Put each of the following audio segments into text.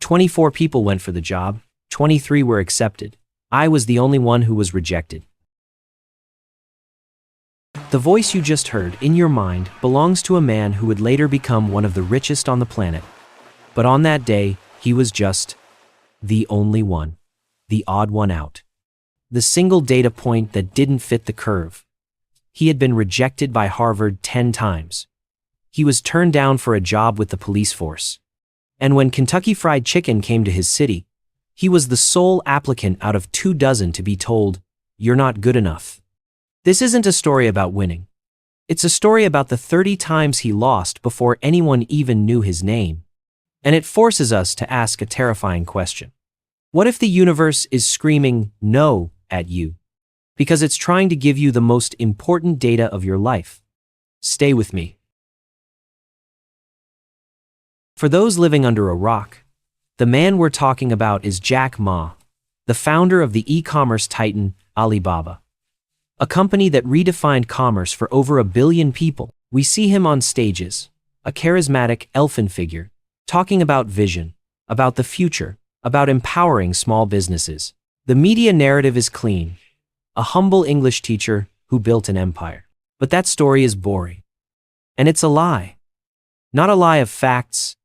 24 people went for the job, 23 were accepted. I was the only one who was rejected. The voice you just heard in your mind belongs to a man who would later become one of the richest on the planet. But on that day, he was just the only one, the odd one out. The single data point that didn't fit the curve. He had been rejected by Harvard 10 times. He was turned down for a job with the police force. And when Kentucky Fried Chicken came to his city, he was the sole applicant out of 24 to be told, "You're not good enough." This isn't a story about winning. It's a story about the 30 times he lost before anyone even knew his name. And it forces us to ask a terrifying question. What if the universe is screaming no at you? Because it's trying to give you the most important data of your life. Stay with me. For those living under a rock, the man we're talking about is Jack Ma, the founder of the e-commerce titan Alibaba. A company that redefined commerce for over 1 billion people. We see him on stages, a charismatic elfin figure, talking about vision, about the future, about empowering small businesses. The media narrative is clean. A humble English teacher who built an empire. But that story is boring. And it's a lie. Not a lie of facts,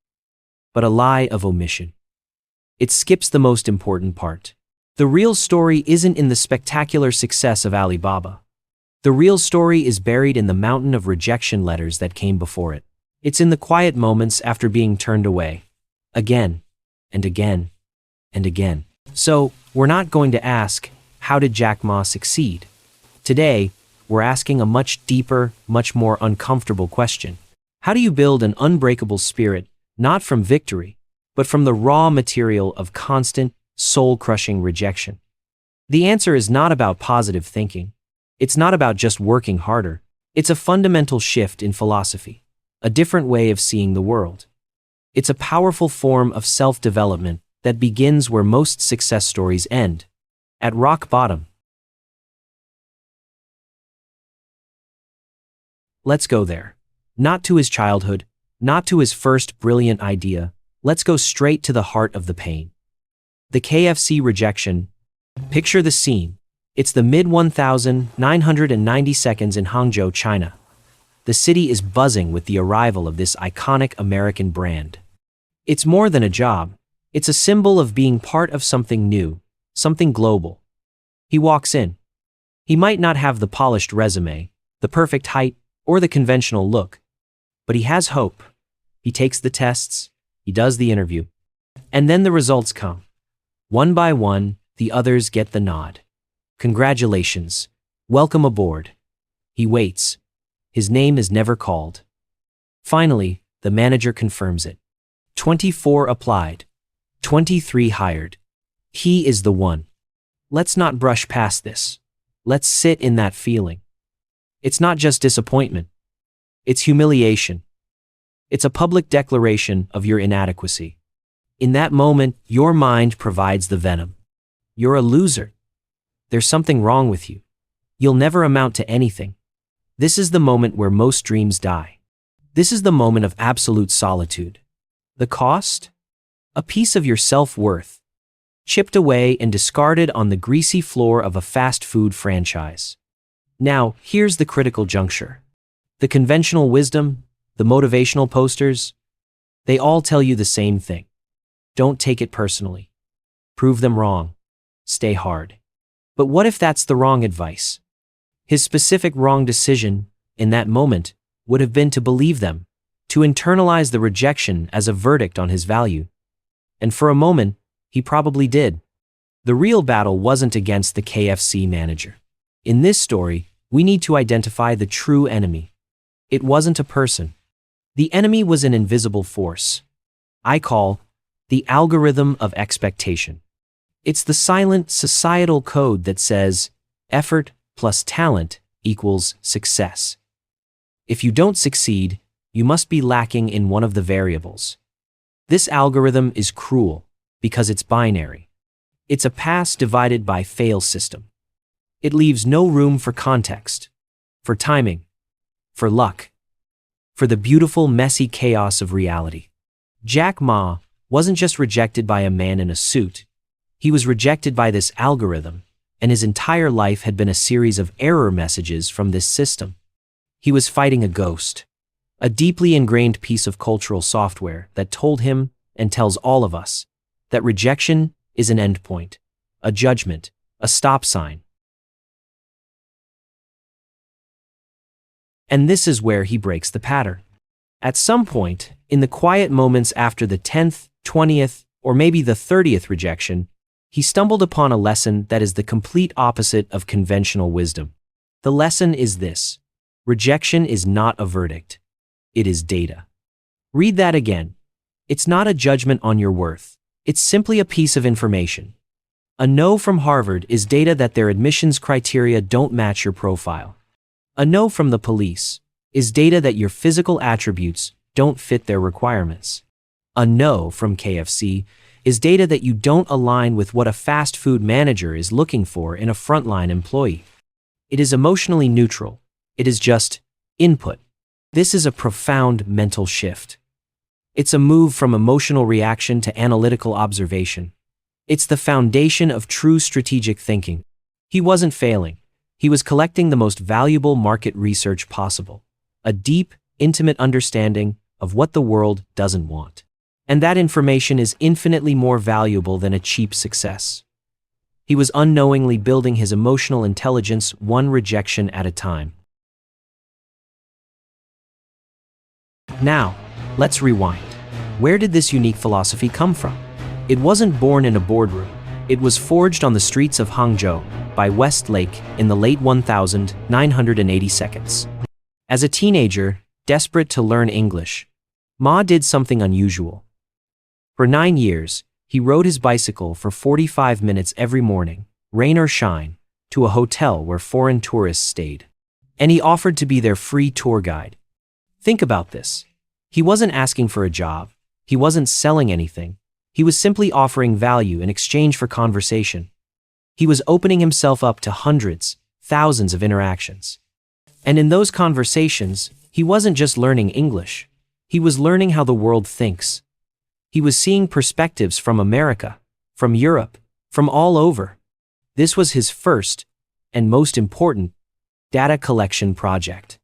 but a lie of omission. It skips the most important part. The real story isn't in the spectacular success of Alibaba. The real story is buried in the mountain of rejection letters that came before it. It's in the quiet moments after being turned away. Again, and again, and again. So, we're not going to ask, how did Jack Ma succeed? Today, we're asking a much deeper, much more uncomfortable question. How do you build an unbreakable spirit, not from victory, but from the raw material of constant, soul-crushing rejection? The answer is not about positive thinking. It's not about just working harder. It's a fundamental shift in philosophy, a different way of seeing the world. It's a powerful form of self-development that begins where most success stories end, at rock bottom. Let's go there. Not to his childhood, not to his first brilliant idea. Let's go straight to the heart of the pain. The KFC rejection. Picture the scene. It's the mid-1990s in Hangzhou, China. The city is buzzing with the arrival of this iconic American brand. It's more than a job. It's a symbol of being part of something new, something global. He walks in. He might not have the polished resume, the perfect height, or the conventional look, but he has hope. He takes the tests, he does the interview, and then the results come. One by one, the others get the nod. Congratulations. Welcome aboard. He waits. His name is never called. Finally, the manager confirms it. 24 applied. 23 hired. He is the one. Let's not brush past this. Let's sit in that feeling. It's not just disappointment. It's humiliation. It's a public declaration of your inadequacy. In that moment, your mind provides the venom. You're a loser. There's something wrong with you. You'll never amount to anything. This is the moment where most dreams die. This is the moment of absolute solitude. The cost? A piece of your self-worth, chipped away and discarded on the greasy floor of a fast food franchise. Now, here's the critical juncture. The conventional wisdom, the motivational posters, they all tell you the same thing. Don't take it personally. Prove them wrong. Stay hard. But what if that's the wrong advice? His specific wrong decision, in that moment, would have been to believe them, to internalize the rejection as a verdict on his value. And for a moment, he probably did. The real battle wasn't against the KFC manager. In this story, we need to identify the true enemy. It wasn't a person. The enemy was an invisible force. I call the algorithm of expectation. It's the silent societal code that says effort plus talent equals success. If you don't succeed, you must be lacking in one of the variables. This algorithm is cruel because it's binary. It's a pass divided by fail system. It leaves no room for context, for timing, for luck, for the beautiful, messy chaos of reality. Jack Ma, wasn't just rejected by a man in a suit. He was rejected by this algorithm, and his entire life had been a series of error messages from this system. He was fighting a ghost, a deeply ingrained piece of cultural software that told him, and tells all of us, that rejection is an endpoint, a judgment, a stop sign. And this is where he breaks the pattern. At some point, in the quiet moments after the 10th, 20th, or maybe the 30th rejection, he stumbled upon a lesson that is the complete opposite of conventional wisdom. The lesson is this: rejection is not a verdict. It is data. Read that again. It's not a judgment on your worth. It's simply a piece of information. A no from Harvard is data that their admissions criteria don't match your profile. A no from the police is data that your physical attributes don't fit their requirements. A no from KFC is data that you don't align with what a fast food manager is looking for in a frontline employee. It is emotionally neutral. It is just input. This is a profound mental shift. It's a move from emotional reaction to analytical observation. It's the foundation of true strategic thinking. He wasn't failing. He was collecting the most valuable market research possible, a deep, intimate understanding of what the world doesn't want. And that information is infinitely more valuable than a cheap success. He was unknowingly building his emotional intelligence one rejection at a time. Now, let's rewind. Where did this unique philosophy come from? It wasn't born in a boardroom. It was forged on the streets of Hangzhou by Westlake in the late 1982. As a teenager, desperate to learn English, Ma did something unusual. For 9 years, he rode his bicycle for 45 minutes every morning, rain or shine, to a hotel where foreign tourists stayed. And he offered to be their free tour guide. Think about this. He wasn't asking for a job. He wasn't selling anything. He was simply offering value in exchange for conversation. He was opening himself up to hundreds, thousands of interactions. And in those conversations, he wasn't just learning English. He was learning how the world thinks. He was seeing perspectives from America, from Europe, from all over. This was his first, and most important, data collection project.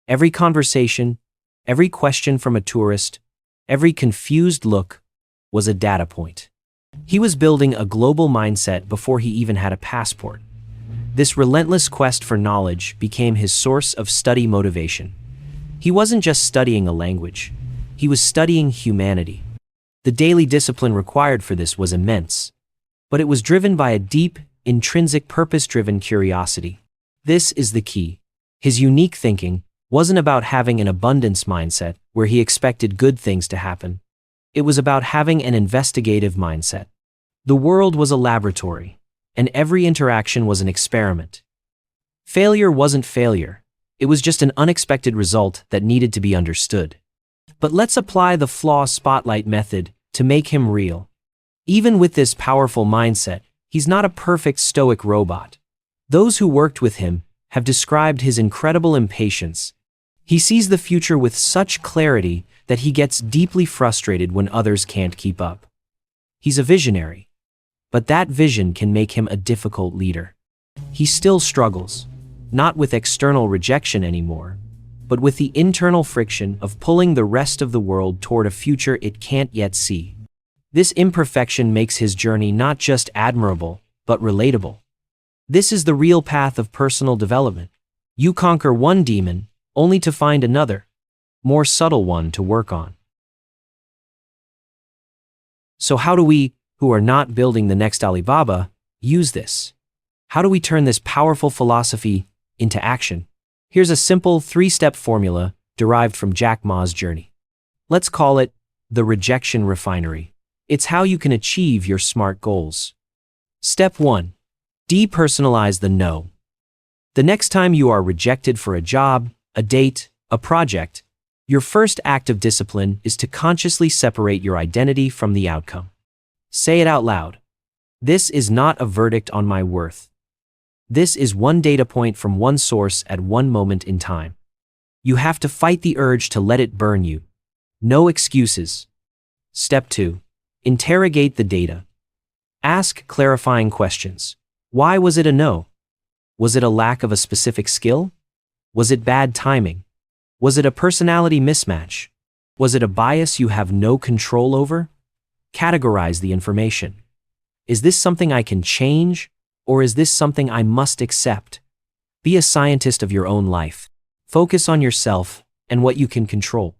Every conversation, every question from a tourist, every confused look was a data point. He was building a global mindset before he even had a passport. This relentless quest for knowledge became his source of study motivation. He wasn't just studying a language. He was studying humanity. The daily discipline required for this was immense, but it was driven by a deep, intrinsic purpose-driven curiosity. This is the key. His unique thinking wasn't about having an abundance mindset where he expected good things to happen. It was about having an investigative mindset. The world was a laboratory, and every interaction was an experiment. Failure wasn't failure. It was just an unexpected result that needed to be understood. But let's apply the Flaw spotlight method to make him real. Even with this powerful mindset, he's not a perfect stoic robot. Those who worked with him have described his incredible impatience. He sees the future with such clarity that he gets deeply frustrated when others can't keep up. He's a visionary, but that vision can make him a difficult leader. He still struggles, not with external rejection anymore, but with the internal friction of pulling the rest of the world toward a future it can't yet see. This imperfection makes his journey not just admirable, but relatable. This is the real path of personal development. You conquer one demon, only to find another, more subtle one to work on. So how do we, who are not building the next Alibaba, use this? How do we turn this powerful philosophy into action? Here's a simple 3-step formula derived from Jack Ma's journey. Let's call it the rejection refinery. It's how you can achieve your SMART goals. Step 1. Depersonalize the no. The next time you are rejected for a job, a date, a project, your first act of discipline is to consciously separate your identity from the outcome. Say it out loud. This is not a verdict on my worth. This is one data point from one source at one moment in time. You have to fight the urge to let it burn you. No excuses. Step 2. Interrogate the data. Ask clarifying questions. Why was it a no? Was it a lack of a specific skill? Was it bad timing? Was it a personality mismatch? Was it a bias you have no control over? Categorize the information. Is this something I can change, or is this something I must accept? Be a scientist of your own life. Focus on yourself and what you can control.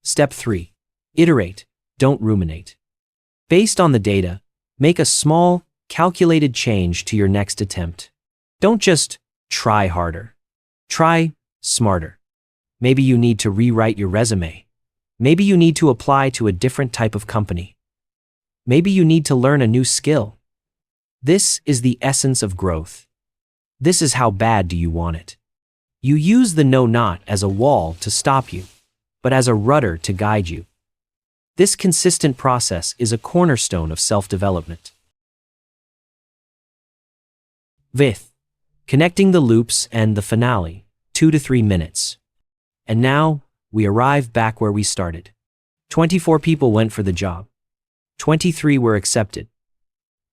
Step 3. Iterate, don't ruminate. Based on the data, make a small, calculated change to your next attempt. Don't just try harder. Try smarter. Maybe you need to rewrite your resume. Maybe you need to apply to a different type of company. Maybe you need to learn a new skill. This is the essence of growth. This is how bad do you want it. You use the no not as a wall to stop you, but as a rudder to guide you. This consistent process is a cornerstone of self-development. Fifth, connecting the loops and the finale, 2 to 3 minutes. And now, we arrive back where we started. 24 people went for the job. 23 were accepted.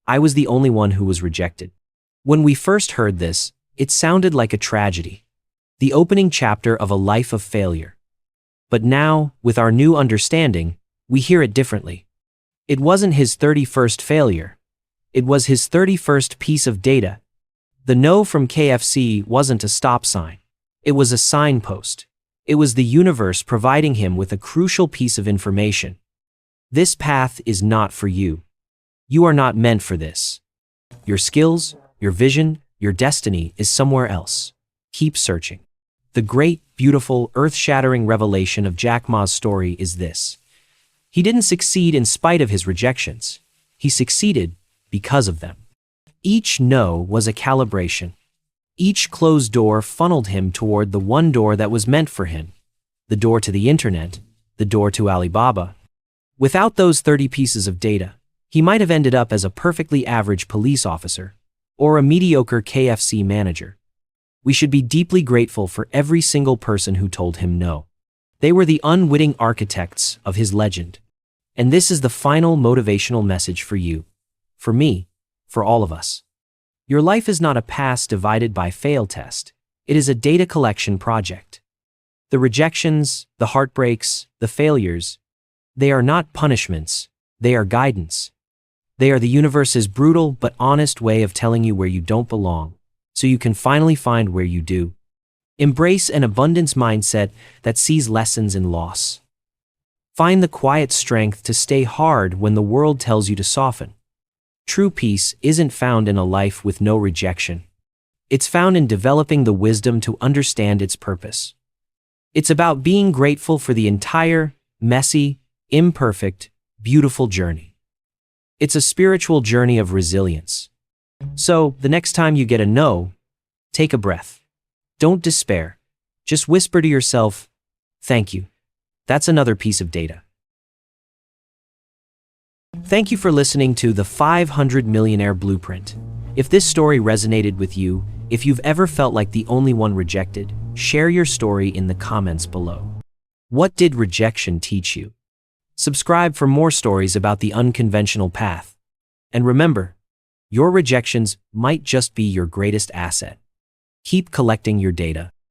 I was the only one who was rejected. When we first heard this, it sounded like a tragedy, the opening chapter of a life of failure. But now, with our new understanding, we hear it differently. It wasn't his 31st failure. It was his 31st piece of data. The no from KFC wasn't a stop sign. It was a signpost. It was the universe providing him with a crucial piece of information. This path is not for you. You are not meant for this. Your skills, your vision, your destiny is somewhere else. Keep searching. The great, beautiful, earth-shattering revelation of Jack Ma's story is this. He didn't succeed in spite of his rejections. He succeeded because of them. Each no was a calibration. Each closed door funneled him toward the one door that was meant for him. The door to the internet, the door to Alibaba. Without those 30 pieces of data, he might have ended up as a perfectly average police officer or a mediocre KFC manager. We should be deeply grateful for every single person who told him no. They were the unwitting architects of his legend. And this is the final motivational message for you, for me, for all of us. Your life is not a pass divided by fail test. It is a data collection project. The rejections, the heartbreaks, the failures, they are not punishments, they are guidance. They are the universe's brutal but honest way of telling you where you don't belong, so you can finally find where you do. Embrace an abundance mindset that sees lessons in loss. Find the quiet strength to stay hard when the world tells you to soften. True peace isn't found in a life with no rejection. It's found in developing the wisdom to understand its purpose. It's about being grateful for the entire, messy, imperfect, beautiful journey. It's a spiritual journey of resilience. So, the next time you get a no, take a breath. Don't despair. Just whisper to yourself, "Thank you." That's another piece of data. Thank you for listening to the 500 Millionaire Blueprint. If this story resonated with you, if you've ever felt like the only one rejected, share your story in the comments below. What did rejection teach you? Subscribe for more stories about the unconventional path. And remember, your rejections might just be your greatest asset. Keep collecting your data.